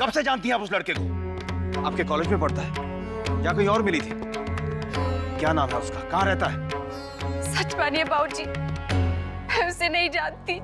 कब से जानती हैं आप उस लड़के को? आपके कॉलेज में पढ़ता है या कहीं और मिली थी? क्या नाम है उसका, कहाँ रहता है? सच मानिए बाबूजी, मैं उसे नहीं जानती,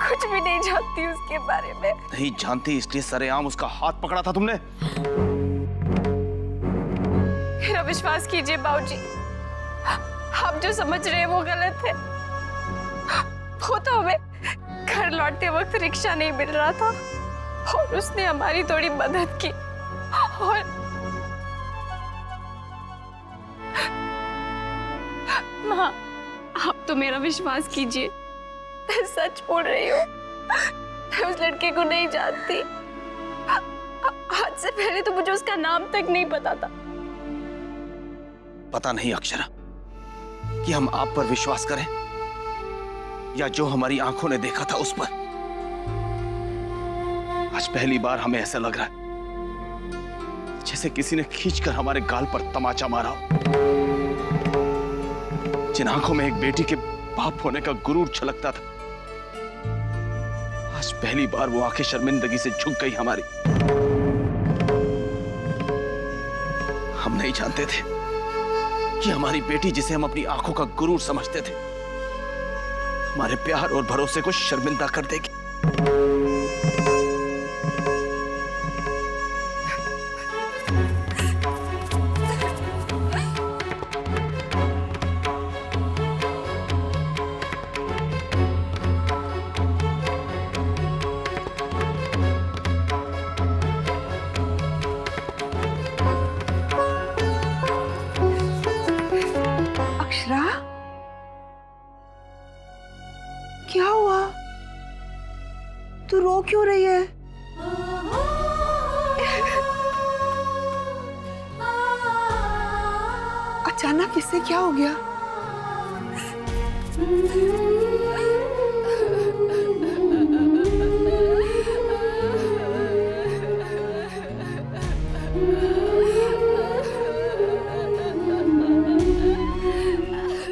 कुछ भी नहीं जानती उसके बारे में। नहीं जानती इसलिए सरेआम उसका हाथ पकड़ा था तुमने? मेरा विश्वास कीजिए बाबूजी, आप जो समझ रहे हैं वो गलत है। वो तो हमें घर लौटते वक्त रिक्शा नहीं मिल रहा था और उसने हमारी थोड़ी मदद की और माँ, आप तो मेरा विश्वास कीजिए, मैं सच बोल रही हूँ। मैं उस लड़के को नहीं जानती। आज से पहले तो मुझे उसका नाम तक नहीं पता था। पता नहीं अक्षरा कि हम आप पर विश्वास करें या जो हमारी आंखों ने देखा था उस पर। आज पहली बार हमें ऐसा लग रहा है जैसे किसी ने खींचकर हमारे गाल पर तमाचा मारा हो। जिन आंखों में एक बेटी के बाप होने का गुरूर छलकता था, आज पहली बार वो आंखें शर्मिंदगी से झुक गई हमारी। हम नहीं जानते थे कि हमारी बेटी, जिसे हम अपनी आंखों का गुरूर समझते थे, हमारे प्यार और भरोसे को शर्मिंदा कर देगी। अक्षरा, क्या हुआ? तू रो क्यों रही है? अचानक इससे क्या हो गया?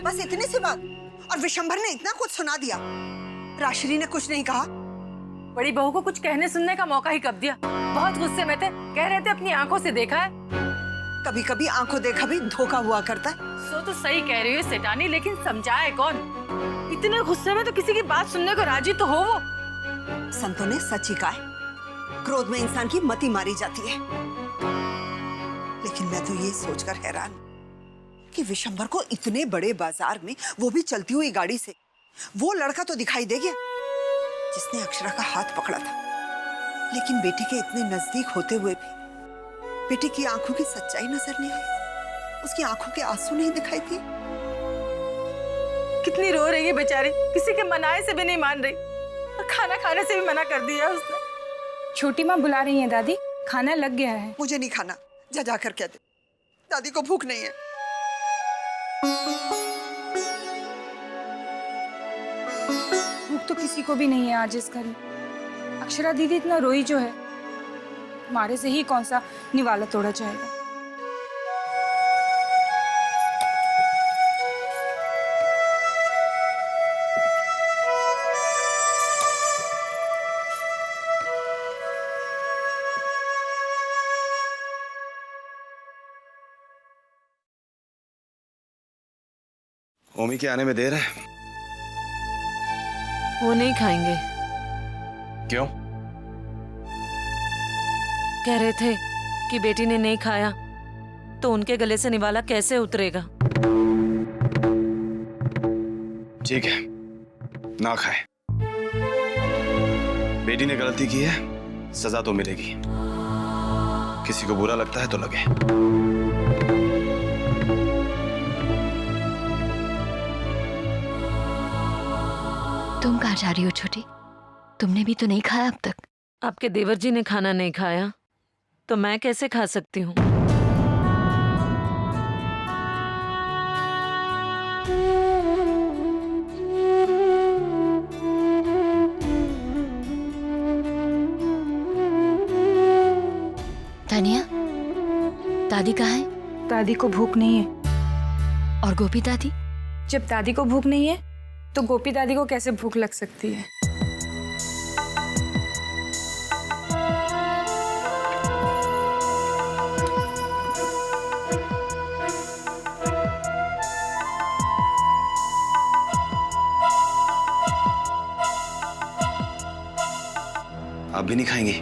बस इतनी सी बात और विशंभर ने इतना कुछ सुना दिया। राश्री ने कुछ नहीं कहा। बड़ी बहू को कुछ कहने सुनने का मौका ही कब दिया? बहुत गुस्से में थे, कह रहे थे अपनी आंखों से देखा है। कभी कभी आंखों देखा भी धोखा हुआ करता है। सो तो सही कह रही हो सेठानी, लेकिन समझाए कौन? इतने गुस्से में तो किसी की बात सुनने को राजी तो हो वो। संतों ने सच ही कहा है, क्रोध में इंसान की मति मारी जाती है। लेकिन मैं तो ये सोचकर हैरान कि विशंभर को इतने बड़े बाजार में, वो भी चलती हुई गाड़ी से, वो लड़का तो दिखाई दे गया जिसने अक्षरा का हाथ पकड़ा था। लेकिन बेटी के इतने नजदीक होते हुए भी बेटी की आंखों की सच्चाई नजर नहीं आई, उसकी आंखों के आंसू नहीं दिखाई दिए। कितनी रो रही है बेचारी, किसी के मनाए से भी नहीं मान रही और खाना खाने से भी मना कर दिया उसने। छोटी माँ बुला रही है दादी, खाना लग गया है। मुझे नहीं खाना, जा जाकर कह दे दादी को भूख नहीं है। भूख तो किसी को भी नहीं है आज इस घर में। अक्षरा दीदी इतना रोई जो है, हमारे से ही कौन सा निवाला तोड़ा जाएगा। ओमी के आने में देर है। वो नहीं खाएंगे। क्यों? कह रहे थे कि बेटी ने नहीं खाया तो उनके गले से निवाला कैसे उतरेगा। ठीक है, ना खाए। बेटी ने गलती की है, सजा तो मिलेगी। किसी को बुरा लगता है तो लगे। तुम कहाँ जा रही हो छोटी? तुमने भी तो नहीं खाया अब तक। आपके देवर जी ने खाना नहीं खाया तो मैं कैसे खा सकती हूँ? तानिया, दादी कहाँ है? दादी को भूख नहीं है। और गोपी दादी? जब दादी को भूख नहीं है तो गोपी दादी को कैसे भूख लग सकती है? आप भी नहीं खाएंगी?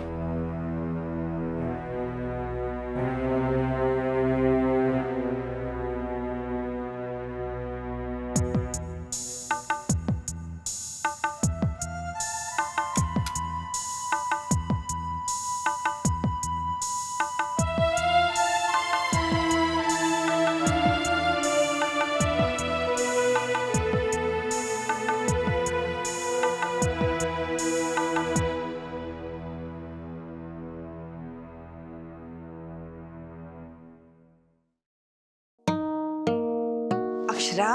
अक्षरा,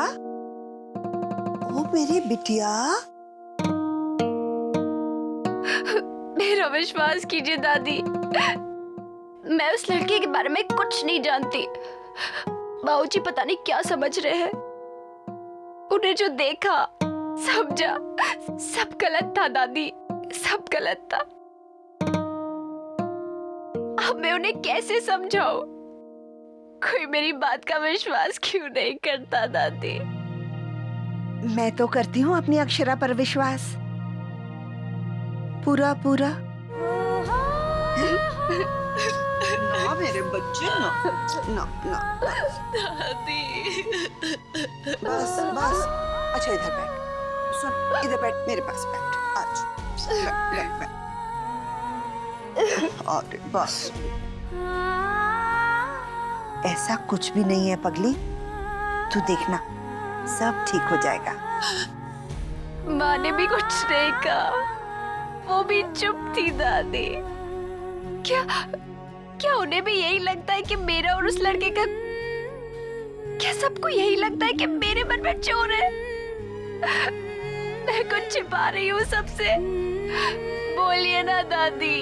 ओ मेरी बिटिया, मेरा विश्वास कीजिए दादी, मैं उस लड़के के बारे में कुछ नहीं जानती। बाबूजी पता नहीं क्या समझ रहे हैं। उन्हें जो देखा समझा सब गलत था दादी, सब गलत था। अब मैं उन्हें कैसे समझाऊं? कोई मेरी बात का विश्वास क्यों नहीं करता दादी? मैं तो करती हूँ अपनी अक्षरा पर विश्वास, पूरा पूरा। ना मेरे बच्चे, ना ना ना, दादी। बस बस। अच्छा इधर बैठ, सुन इधर बैठ, मेरे पास बैठ, आज बैठ बैठ। अरे बस, ऐसा कुछ भी नहीं है पगली, तू देखना सब ठीक हो जाएगा। माँ ने भी कुछ नहीं कहा, वो भी चुप थी दादी। क्या उन्हें भी यही लगता है कि मेरा और उस लड़के का, क्या सबको यही लगता है कि मेरे मन में चोर है? मैं कुछ छिपा रही हूँ सबसे, बोलिए ना दादी।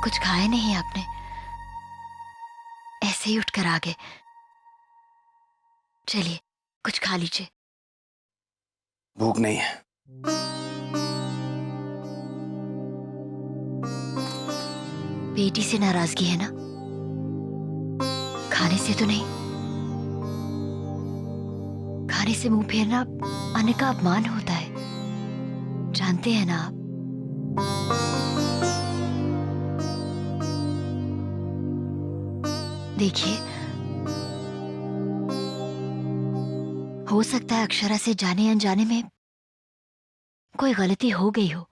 कुछ खाया नहीं आपने? ऐसे ही उठकर आ गए। चलिए कुछ खा लीजिए। भूख नहीं है। बेटी से नाराजगी है ना? खाने से तो नहीं? खाने से मुंह फेरना अन्न का अपमान होता है, जानते हैं ना आप? देखिए, हो सकता है अक्षरा से जाने अनजाने में कोई गलती हो गई हो,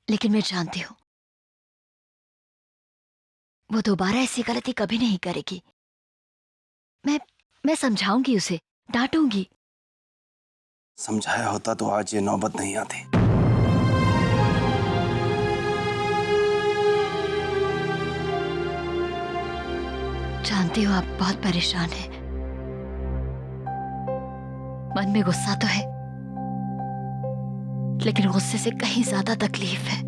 लेकिन मैं जानती हूं वो दोबारा ऐसी गलती कभी नहीं करेगी। मैं समझाऊंगी उसे, डांटूंगी। समझाया होता तो आज ये नौबत नहीं आती। जानती हूँ आप बहुत परेशान हैं, मन में गुस्सा तो है, लेकिन गुस्से से कहीं ज्यादा तकलीफ है।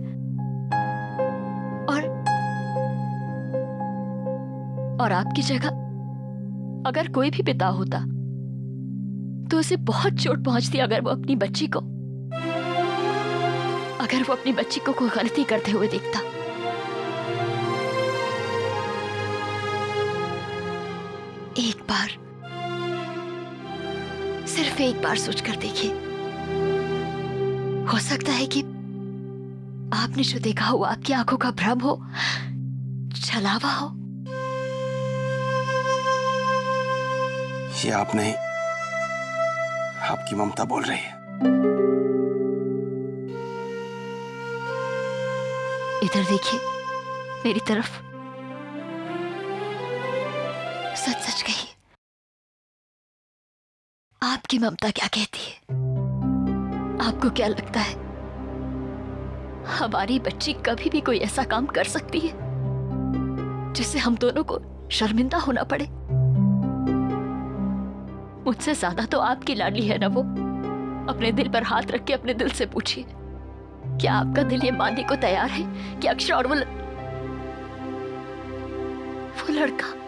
और आपकी जगह अगर कोई भी पिता होता तो उसे बहुत चोट पहुंचती अगर वो अपनी बच्ची को कोई गलती करते हुए देखता। एक बार, सिर्फ एक बार सोचकर देखिए, हो सकता है कि आपने जो देखा हो आपकी आंखों का भ्रम हो, छलावा हो। ये आप नहीं, आपकी ममता बोल रही है। इधर देखिए, मेरी तरफ। सच सच कहिए, आपकी ममता क्या कहती है? आपको क्या लगता है हमारी बच्ची कभी भी कोई ऐसा काम कर सकती है जिससे हम दोनों को शर्मिंदा होना पड़े? मुझसे ज्यादा तो आपकी लाडली है ना वो। अपने दिल पर हाथ रख के अपने दिल से पूछिए, क्या आपका दिल ये मानने को तैयार है कि अक्षरा और वो लड़का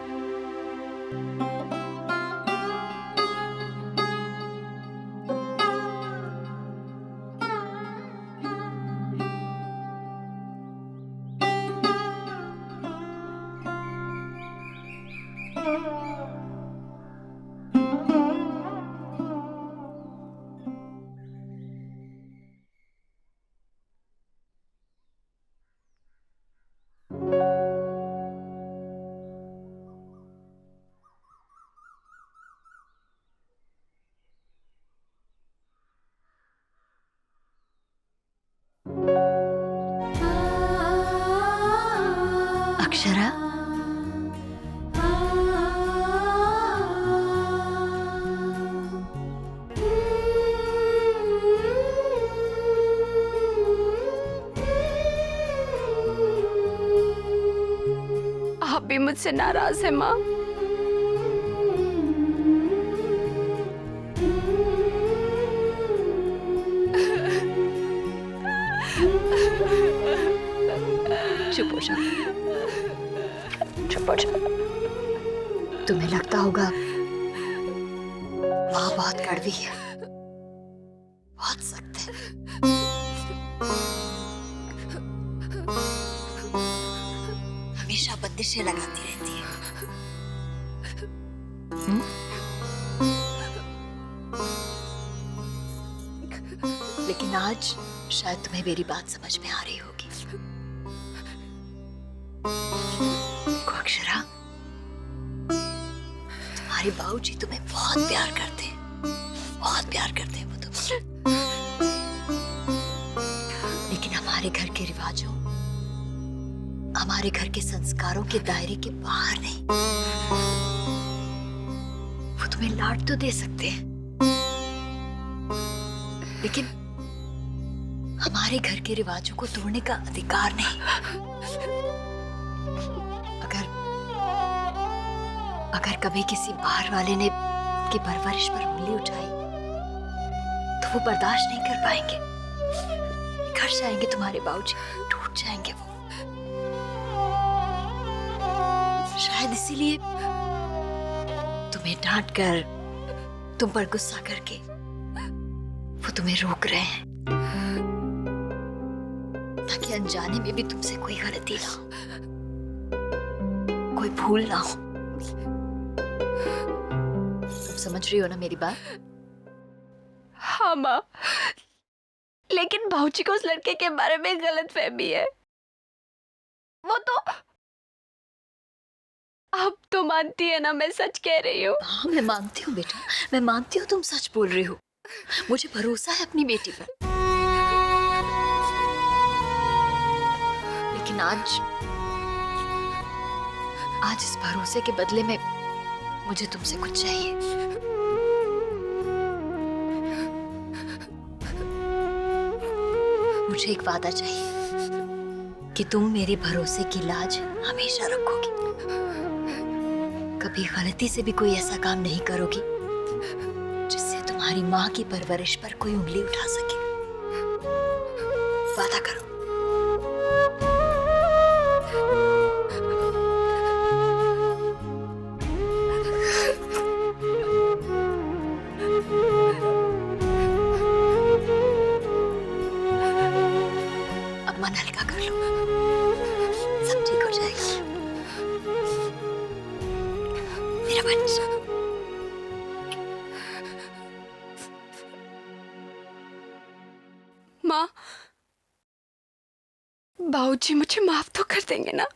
अक्षरा? आप भी मुझसे नाराज है माँ? चुप हो जाओ, चुप हो जाओ। तुम्हें लगता होगा माँ बहुत कड़वी है, बहुत सख्त है। हमेशा बंदिशें लगाती रहती है। लेकिन आज शायद तुम्हें मेरी बात समझ में आ रही होगी। देखो अक्षरा, तुम्हारे बाबूजी तुम्हें बहुत प्यार करते हैं, बहुत प्यार करते हैं वो तुमसे। लेकिन हमारे घर के रिवाजों, हमारे घर के संस्कारों के दायरे के बाहर नहीं। वो तुम्हें लाड तो दे सकते हैं, लेकिन हमारे घर के रिवाजों को तोड़ने का अधिकार नहीं। अगर कभी किसी बाहर वाले ने उनकी परवरिश पर उंगली उठाई तो वो बर्दाश्त नहीं कर पाएंगे। बिखर जाएंगे तुम्हारे बाबूजी, टूट जाएंगे वो। शायद इसीलिए तुम्हें डांट कर, तुम पर गुस्सा करके वो तुम्हें रोक रहे हैं, ताकि अनजाने में भी तुमसे कोई गलती ना हो, कोई भूल ना हो। समझ रही हो ना मेरी बात? हाँ माँ, लेकिन भाऊजी को उस लड़के के बारे में गलतफहमी है। वो तो अब तो मानती है ना मैं सच कह रही हूँ? हाँ मैं मानती हूँ बेटा, मैं मानती हूँ तुम सच बोल रही हो। मुझे भरोसा है अपनी बेटी पर। लेकिन आज इस भरोसे के बदले में मुझे तुमसे कुछ चाहिए। मुझे एक वादा चाहिए कि तुम मेरे भरोसे की लाज हमेशा रखोगी। कभी गलती से भी कोई ऐसा काम नहीं करोगी जिससे तुम्हारी माँ की परवरिश पर कोई उंगली उठा सके। वादा करो। मन हल्का कर लो, सब ठीक हो जाएगा मेरा बच्चा। माँ, बाबूजी मुझे माफ तो कर देंगे ना?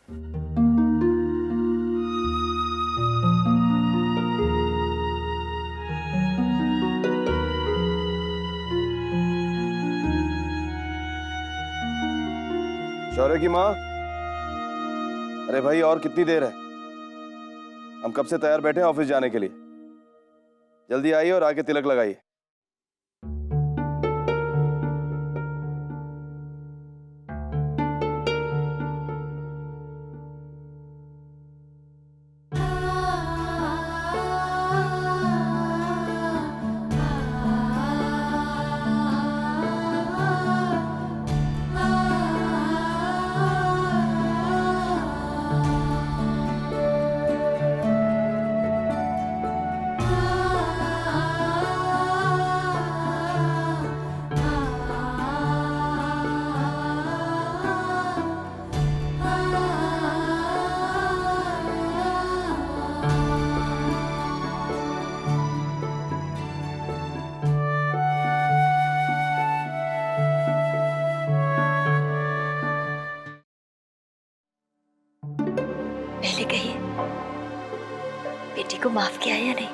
शौर्य की माँ, अरे भाई और कितनी देर है? हम कब से तैयार बैठे हैं ऑफिस जाने के लिए। जल्दी आइए और आके तिलक लगाइए। बाबूजी को माफ किया या नहीं?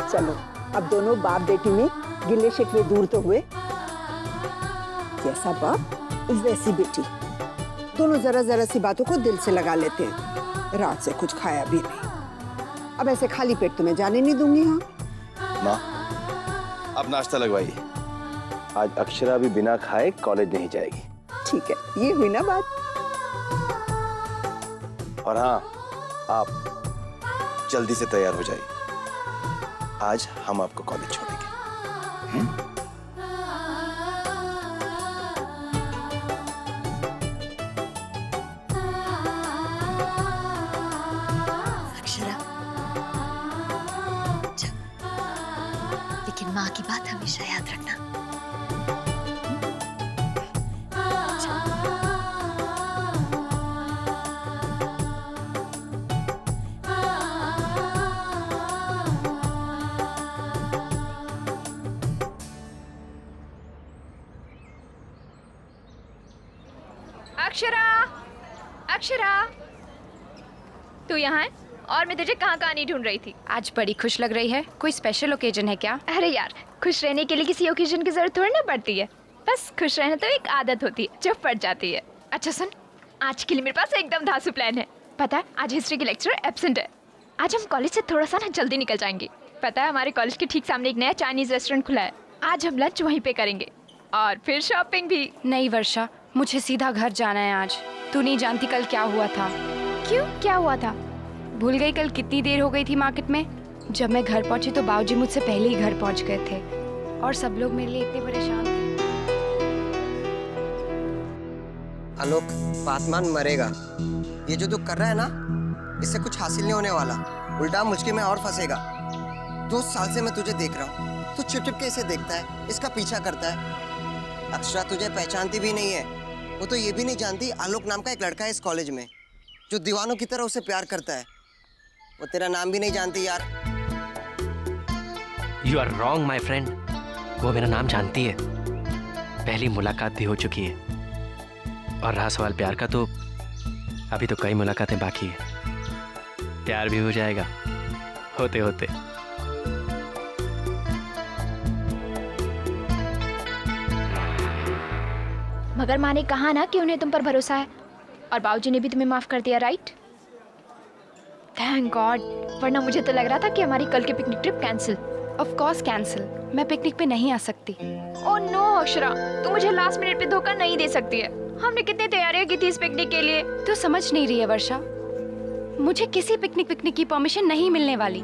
चलो अब दोनों बाप बेटी में गिले शिकवे दूर तो हुए। जैसा बाप वैसी बेटी, दोनों जरा जरा सी बातों को दिल से लगा लेते हैं। रात से कुछ खाया भी नहीं, अब ऐसे खाली पेट तुम्हें जाने नहीं दूंगी। हाँ माँ, अब नाश्ता लगवाइए। आज अक्षरा भी बिना खाए कॉलेज नहीं जाएगी। ठीक है, ये हुई ना बात। और हाँ, आप जल्दी से तैयार हो जाइए, आज हम आपको कॉलेज छोड़ेंगे। अक्षरा, चल, लेकिन माँ की बात हमेशा याद रखना। अक्षरा, अक्षरा, तू यहाँ है? और मैं तुझे कहाँ नहीं ढूंढ रही थी। आज बड़ी खुश लग रही है, कोई स्पेशल ओकेजन है क्या? अरे यार, खुश रहने के लिए किसी ओकेजन की जरूरत थोड़ी ना पड़ती है, बस खुश रहना तो एक आदत होती है जो पड़ जाती है। अच्छा सुन, आज के लिए मेरे पास एकदम धांसू प्लान है। पता है, आज हिस्ट्री की लेक्चरर एब्सेंट है। आज हम कॉलेज से थोड़ा सा ना जल्दी निकल जाएंगे। पता है, हमारे कॉलेज के ठीक सामने एक नया चाइनीज रेस्टोरेंट खुला है। आज हम लंच वहीं पे करेंगे और फिर शॉपिंग भी। नहीं वर्षा, मुझे सीधा घर जाना है आज। तू नहीं जानती कल क्या हुआ था। क्यों, क्या हुआ था? भूल गई कल कितनी देर हो गई थी मार्केट में? जब मैं घर पहुंची तो बाबूजी मुझसे पहले ही घर पहुंच गए थे और सब लोग मेरे लिए इतने परेशान थे। आलोक, पातमान मरेगा। ये जो तू कर रहा है ना, इससे कुछ हासिल नहीं होने वाला, उल्टा मुश्किल में और फंसेगा। 2 साल से मैं तुझे देख रहा हूँ, तू छिप छिप के इसे देखता है, इसका पीछा करता है। अक्षरा तुझे पहचानती भी नहीं है। वो तो ये भी नहीं जानती आलोक नाम का एक लड़का है इस कॉलेज में जो दीवानों की तरह उसे प्यार करता है। वो तेरा नाम भी नहीं जानती यार। You are wrong my friend. वो मेरा नाम जानती है, पहली मुलाकात भी हो चुकी है। और रहा सवाल प्यार का, तो अभी तो कई मुलाकातें बाकी है। प्यार भी हो जाएगा होते होते। मगर माँ ने कहा ना कि उन्हें तुम पर भरोसा है, और बाबूजी ने भी तुम्हें माफ कर दिया, राइट? थैंक गॉड, वरना मुझे तो लग रहा था कि हमारी कल की picnic trip cancel. Of course cancel, मैं पिकनिक पे नहीं आ सकती। ओह नो अक्षरा, तू मुझे लास्ट मिनट पे धोखा नहीं दे सकती है। हमने कितनी तैयारियां की थी इस पिकनिक के लिए। तू समझ नहीं रही है वर्षा, मुझे किसी पिकनिक की परमिशन नहीं मिलने वाली।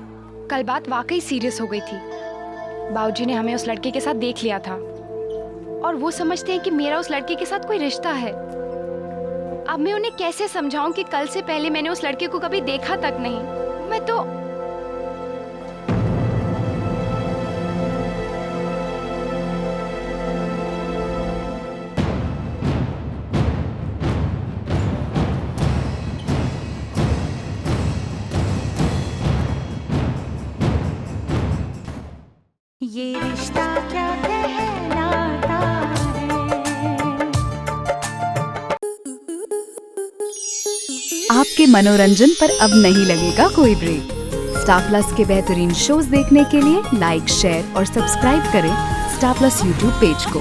कल बात वाकई सीरियस हो गई थी। बाबूजी ने हमें उस लड़के के साथ देख लिया था और वो समझते हैं कि मेरा उस लड़के के साथ कोई रिश्ता है। अब मैं उन्हें कैसे समझाऊं कि कल से पहले मैंने उस लड़के को कभी देखा तक नहीं। मैं तो ये रिश्ता क्या कहलाता है। आपके मनोरंजन पर अब नहीं लगेगा कोई ब्रेक। स्टार प्लस के बेहतरीन शोज देखने के लिए लाइक, शेयर और सब्सक्राइब करें स्टार प्लस यूट्यूब पेज को।